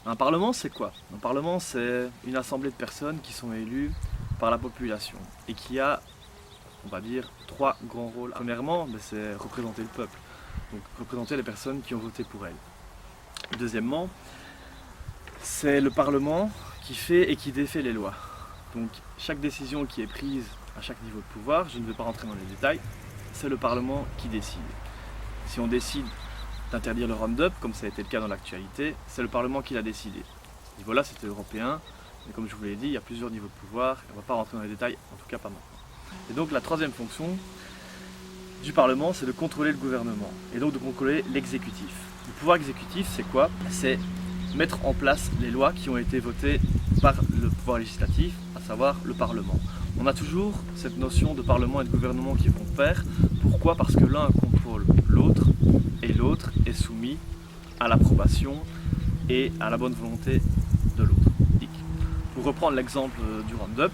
Un parlement, c'est quoi? Un parlement, c'est une assemblée de personnes qui sont élues par la population et qui a, on va dire, trois grands rôles. Premièrement, c'est représenter le peuple, donc représenter les personnes qui ont voté pour elle. Deuxièmement, c'est le parlement qui fait et qui défait les lois. Donc chaque décision qui est prise à chaque niveau de pouvoir, je ne vais pas rentrer dans les détails, c'est le parlement qui décide. Si on décide d'interdire le Roundup, comme ça a été le cas dans l'actualité, c'est le Parlement qui l'a décidé. Ce niveau-là, c'était européen, mais comme je vous l'ai dit, il y a plusieurs niveaux de pouvoir, et on ne va pas rentrer dans les détails, en tout cas pas maintenant. Et donc la troisième fonction du Parlement, c'est de contrôler le gouvernement, et donc de contrôler l'exécutif. Le pouvoir exécutif, c'est quoi? C'est mettre en place les lois qui ont été votées par le pouvoir législatif, à savoir le Parlement. On a toujours cette notion de Parlement et de gouvernement qui vont de pair. Pourquoi? Parce que l'un contrôle l'autre, et l'autre est soumis à l'approbation et à la bonne volonté de l'autre. Pour reprendre l'exemple du Roundup,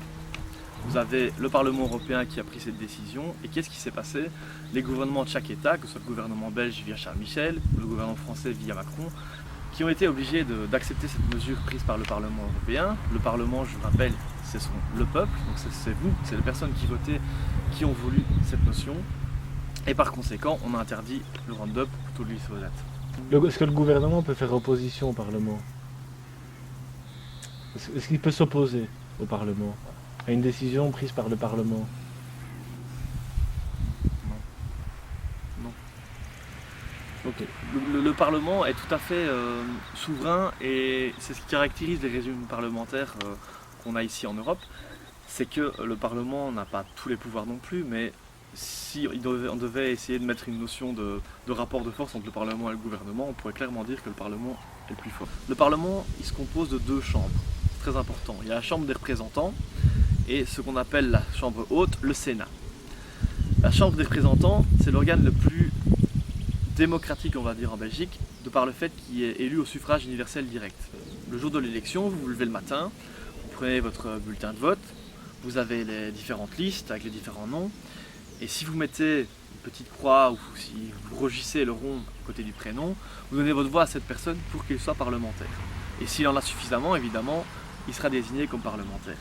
vous avez le Parlement européen qui a pris cette décision, et qu'est-ce qui s'est passé? Les gouvernements de chaque État, que ce soit le gouvernement belge via Charles Michel, ou le gouvernement français via Macron, qui ont été obligés d'accepter cette mesure prise par le Parlement européen. Le Parlement, je vous rappelle, c'est le peuple, donc c'est vous, c'est les personnes qui votaient, qui ont voulu cette notion. Et par conséquent, on a interdit le Roundup pour tout le glyphosate. Est-ce que le gouvernement peut faire opposition au Parlement? Est-ce qu'il peut s'opposer au Parlement, à une décision prise par le Parlement? Non. Donc, le Parlement est tout à fait souverain, et c'est ce qui caractérise les régimes parlementaires qu'on a ici en Europe. C'est que le Parlement n'a pas tous les pouvoirs non plus, mais si on devait essayer de mettre une notion de rapport de force entre le Parlement et le gouvernement, on pourrait clairement dire que le Parlement est le plus fort. Le Parlement, il se compose de deux chambres, c'est très important. Il y a la Chambre des représentants et ce qu'on appelle la Chambre haute, le Sénat. La Chambre des représentants, c'est l'organe le plus démocratique, on va dire, en Belgique, de par le fait qu'il est élu au suffrage universel direct. Le jour de l'élection, vous vous levez le matin, vous prenez votre bulletin de vote, vous avez les différentes listes avec les différents noms, et si vous mettez une petite croix ou si vous rougissez le rond à côté du prénom, vous donnez votre voix à cette personne pour qu'il soit parlementaire. Et s'il en a suffisamment, évidemment, il sera désigné comme parlementaire.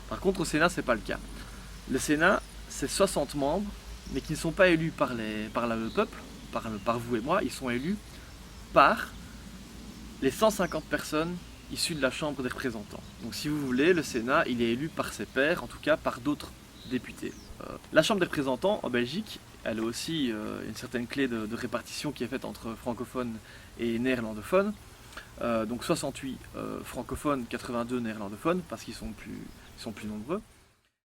Par contre, au Sénat, ce n'est pas le cas. Le Sénat, c'est 60 membres, mais qui ne sont pas élus par le peuple, par vous et moi, ils sont élus par les 150 personnes issues de la Chambre des représentants. Donc si vous voulez, le Sénat, il est élu par ses pairs, en tout cas par d'autres députés. La Chambre des représentants en Belgique, elle a aussi une certaine clé de répartition qui est faite entre francophones et néerlandophones. Donc 68 francophones, 82 néerlandophones, parce qu'ils sont plus nombreux.